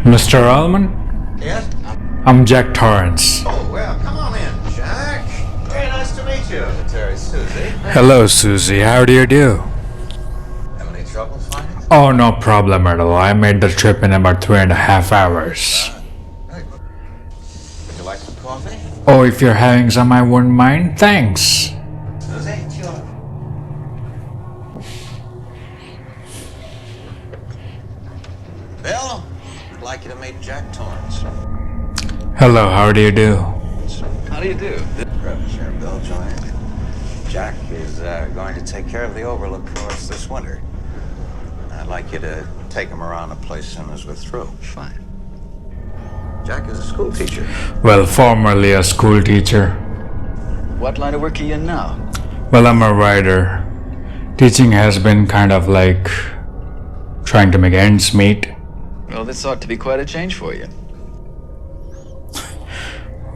Mr. Allman? Yes? I'm Jack Torrance. Oh, well, come on in, Jack. Very nice to meet you, Terry Susie. Hello, Susie. How do you do? Have any trouble finding it? Oh, no problem at all. I made the trip in about 3.5 hours. Very good. Would you like some coffee? Oh, if you're having some, I wouldn't mind. Thanks. Susie? Sure. Bill, I'd like you to meet Jack Torrance. Hello, how do you do? How do you do? Grab a chair, Bill. Join in. Jack is going to take care of the overlook for us this winter. I'd like you to take him around the place as soon as we're through. Fine. Jack is a school teacher. Well, formerly a school teacher. What line of work are you in now? Well, I'm a writer. Teaching has been kind of like trying to make ends meet. Well, this ought to be quite a change for you.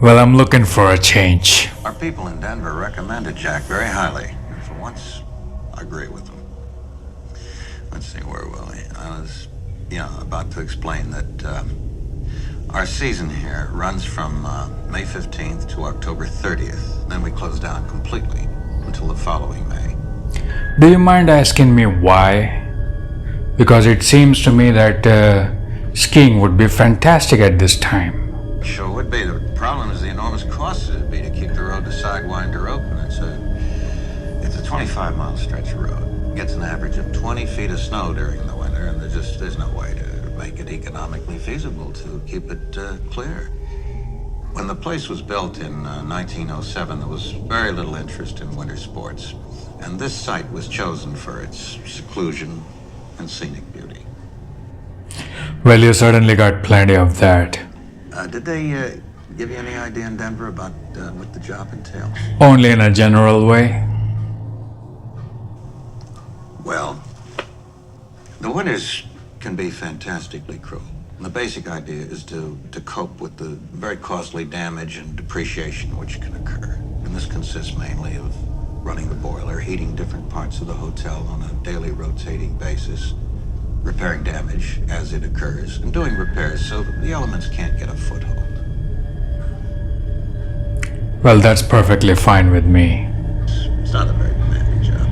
Well, I'm looking for a change. Our people in Denver recommended Jack very highly. And for once, I agree with them. Let's see, where were we? I was, about to explain that our season here runs from May 15th to October 30th. Then we close down completely until the following May. Do you mind asking me why? Because it seems to me that skiing would be fantastic at this time. Sure would be. The problem is the enormous cost it would be to keep the road to Sidewinder open. It's a 25-mile stretch of road. It gets an average of 20 feet of snow during the winter, and there's no way to make it economically feasible to keep it clear. When the place was built in 1907, there was very little interest in winter sports, and this site was chosen for its seclusion and scenic beauty. Well, you certainly got plenty of that. Did they give you any idea in Denver about what the job entails? Only in a general way. Well, the winters can be fantastically cruel. And the basic idea is to cope with the very costly damage and depreciation which can occur. And this consists mainly of running the boiler, heating different parts of the hotel on a daily rotating basis, repairing damage as it occurs, and doing repairs so that the elements can't get a foothold. Well, that's perfectly fine with me. It's not a very demanding job.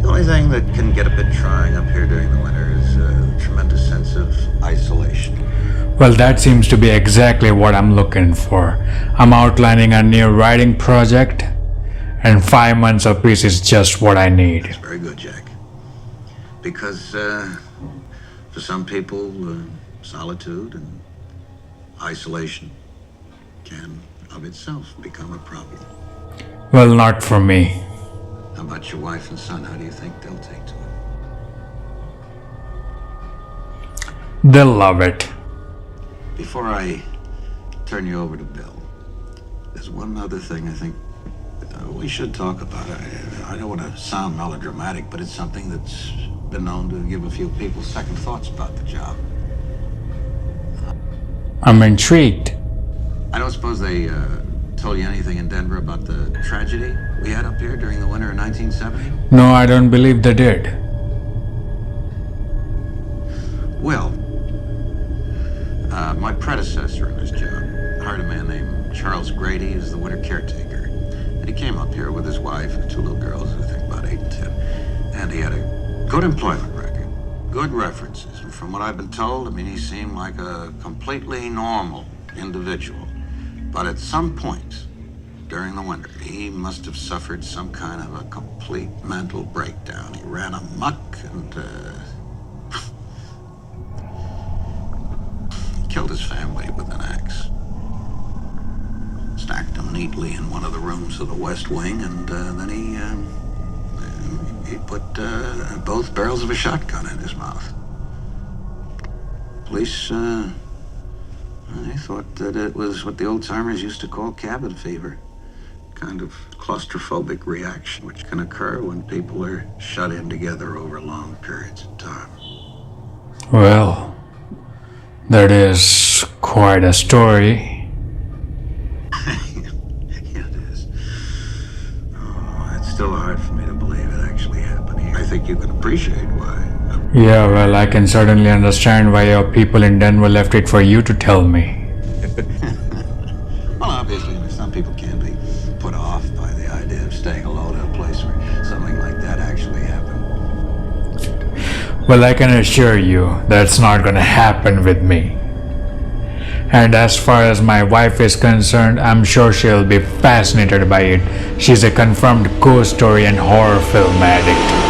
The only thing that can get a bit trying up here during the winter is a tremendous sense of isolation. Well, that seems to be exactly what I'm looking for. I'm outlining a new writing project, and 5 months of peace is just what I need. That's very good, Jack. Because for some people, solitude and isolation can of itself become a problem. Well, not for me. How about your wife and son? How do you think they'll take to it? They'll love it. Before I turn you over to Bill, there's one other thing I think we should talk about. I don't want to sound melodramatic, but it's something that's been known to give a few people second thoughts about the job. I'm intrigued. I don't suppose they told you anything in Denver about the tragedy we had up here during the winter of 1970? No, I don't believe they did. Well, my predecessor in this job hired a man named Charles Grady as the winter caretaker. And he came up here with his wife and 2 little girls, I think about 8 and 10. And he had a good employment record, good references. And from what I've been told, he seemed like a completely normal individual. But at some point during the winter, he must have suffered some kind of a complete mental breakdown. He ran amok and killed his family with an axe. Stacked them neatly in one of the rooms of the West Wing, and then he put both barrels of a shotgun in his mouth. Police, they thought that it was what the old-timers used to call cabin fever. Kind of claustrophobic reaction which can occur when people are shut in together over long periods of time. Well, that is quite a story. Yeah, it is. Oh, it's still hard for me to believe it actually happened here. I think you can appreciate why. Yeah, well, I can certainly understand why your people in Denver left it for you to tell me. Well, obviously, some people can be put off by the idea of staying alone in a place where something like that actually happened. Well, I can assure you that's not gonna happen with me. And as far as my wife is concerned, I'm sure she'll be fascinated by it. She's a confirmed ghost story and horror film addict.